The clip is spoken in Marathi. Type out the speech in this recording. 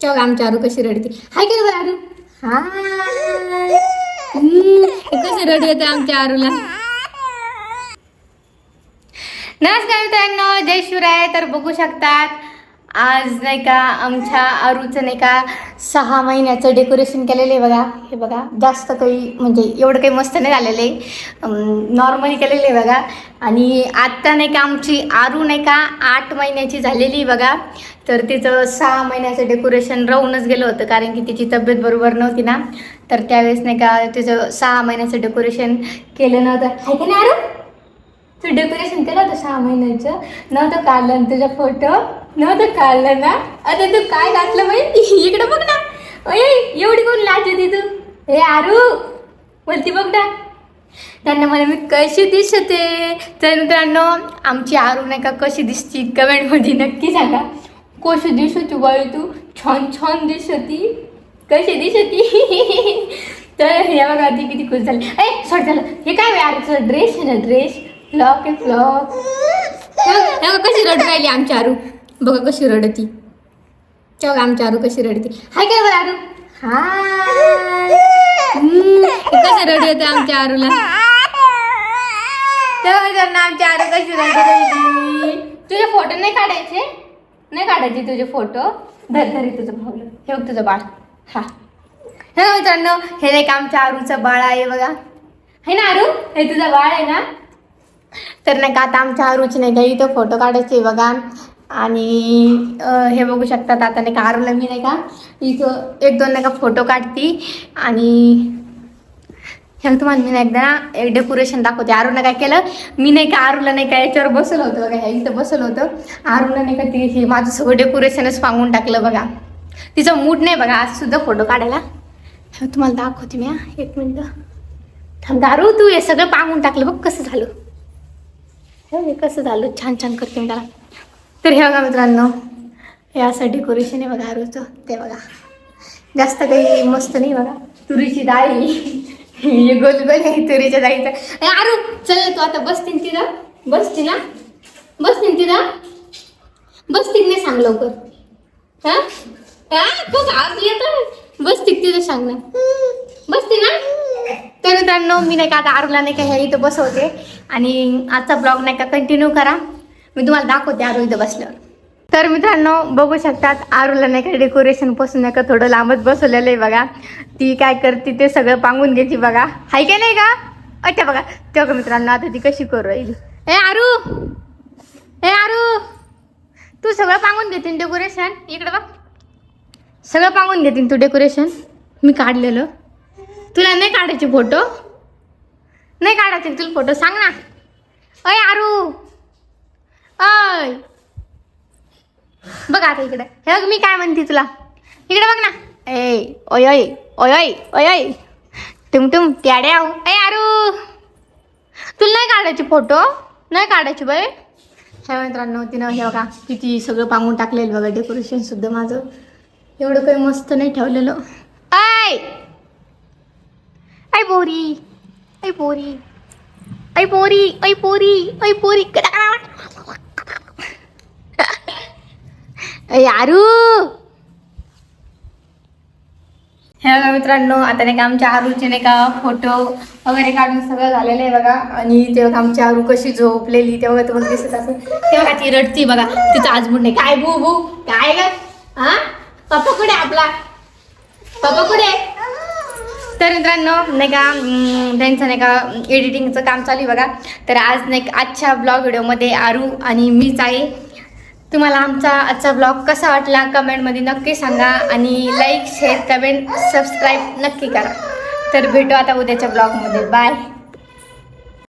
चौक आमची आरू कशी रडते. हाय का बरं आरू. हाय. कशी रडू येते आमच्या आरूला. नमस्कार मित्रांनो, जय शिवराय. तर बघू शकतात आज नाही का आमच्या आरूचं नाही का 6 महिन्याचं डेकोरेशन केलेलं आहे बघा. हे बघा जास्त काही म्हणजे एवढं काही मस्त नाही झालेलं आहे, नॉर्मली केलेलं आहे बघा. आणि आत्ता नाही का आमची आरू नाही का 8 महिन्याची झालेली बघा. तर तिचं 6 महिन्याचं डेकोरेशन राहूनच गेलं होतं, कारण की तिची तब्येत बरोबर नव्हती ना. तर त्यावेळेस नाही का तिचं 6 महिन्याचं डेकोरेशन केलं नव्हतं. आहे की नाही आरू. तू डेकोरेशन केलं होतं 6 महिन्याचं नव्हतं काढलं, तुझा फोटो नव्हतं काढलं ना. आता तू काय घातलं माहिती. इकडं बघ ना. अय एवढी कोण लाज येते तू. हे आरू बोलती बघ ना. त्यांना मला मी कशी दिसते. तर मित्रांनो आमची आरू नाही का कशी दिसती कमेंटमध्ये नक्की सांगा. कशी दिसती बाई तू. छान छान दिसती. कशी दिसती. तर हे बघा ती किती खुश झाली. ए सोड झालं. हे काय आरूचं ड्रेस आहे ना, ड्रेस फ्लॉक आहे फ्लॉक. कशी रडू राहिली आमची आरू. बघा कशी रडती. चौक आमची आरू कशी रडती. हाय काय बरं आरू. हाय. कसं रडू येते आमच्या आरूला. तर आमची आरू कशी रडू राहिली. तुझे फोटो नाही काढायचे. नाही काढायचे तुझे फोटो. धरी तुझं भावलं. हे बघ तुझं बाळ. हा हे मित्रांनो हे नाही का आमच्या आरूचं बाळ आहे बघा. है ना आरू. हे तुझं बाळ आहे ना. तर नाही का आता आमच्या आरूची नाही का इथं फोटो काढायचे बघा. आणि हे बघू शकतात आता नाही का आरूला मी नाही का इथं 1-2 नाही का फोटो काढती. आणि हे तुम्हाला मी नाही एकदा ना एक डेकोरेशन दाखवते. आरूला काय केलं मी नाही का आरूला नाही का याच्यावर बसवलं होतं बघा. ह्या इथं बसवलं होतं. आरूला नाही का ती हे माझं सगळं डेकोरेशनच सांगून टाकलं बघा. तिचा मूड नाही बघा आज सुद्धा फोटो काढायला. हे तुम्हाला दाखवते मी. 1 मिनिट थांब. आरू तू हे सगळं पांगून टाकलं बघ कसं झालं. हे कसं झालं. छान छान करते मी त्याला. तर हे बघा मित्रांनो हे असं डेकोरेशन आहे बघा आरूचं. ते बघा जास्त काही मस्त नाही बघा. तुरीची डाळ हे गोलगोल आहे तुरीच्या डाळीचं. आरू चल तू आता बसतील तिथं. बसती ना. बसतील तिथं. बसतील नाही सांग लवकर. हा बघ आज येतं. बसतील तिथं सांग ना. बसते ना. तर मित्रांनो मी नाही का आता आरूला नाही का ह्या इथं बसवते. आणि आजचा ब्लॉग नाही का कंटिन्यू करा. मी तुम्हाला दाखवते आरू इथं बसल्यावर. तर मित्रांनो बघू शकतात आरूला नाही का डेकोरेशन पासून नाही का थोडं लांबच बसवलेलं आहे बघा. ती काय करते ते सगळं पांगून घ्यायची बघा. हाय का नाही का. अच्छा बघा तेव्हा मित्रांनो आता ती कशी करू राहिली. ए आरू तू सगळं पांगून घेते डेकोरेशन. इकडं बघ सगळं पांगून घेते तू डेकोरेशन. मी काढलेलं. तुला नाही काढायचे फोटो. नाही काढायचे तुला फोटो सांग ना. अय आरू अय बघ आता इकडे. हे बघ मी काय म्हणते तुला. इकडे बघ ना. ए ओय ओय ओय ओय ओय ओय टुमटुम त्याड्या. ए आरू तुला नाही काढायचे फोटो. नाही काढायचे बाई. ह्या मित्रांनो तिनं हे बघा किती सगळं पांगून टाकलेलं बघा. डेकोरेशन सुद्धा माझं एवढं काही मस्त नाही ठेवलेलं. ऐ ऐ पोरी ऐ पोरी ऐ पोरी ऐ पोरी ऐ पोरी. आरू हे बघा मित्रांनो आता नाही का आमच्या आरूचे नाही का फोटो वगैरे काढून सगळं झालेलं आहे बघा. आणि ते बघा आमची आरू कशी झोपलेली तेव्हा तुम्हाला दिसत असेल. ते बघा ती रडती बघा. तिचं आजमूड नाही. काय बू बू काय ग. हा पप्पा कुठे आपला. पप्पा कुठे. तर मित्रांनो नाही का त्यांचं नाही का एडिटिंगचं काम चालू आहे बघा. तर आज नाही आजच्या ब्लॉग व्हिडिओमध्ये आरू आणि मीच आहे. तुम्हाला आमचा आजचा ब्लॉग कसा वाटला कमेंटमध्ये नक्की सांगा. आणि लाईक शेअर कमेंट सबस्क्राईब नक्की करा. तर भेटू आता उद्याच्या ब्लॉगमध्ये. बाय.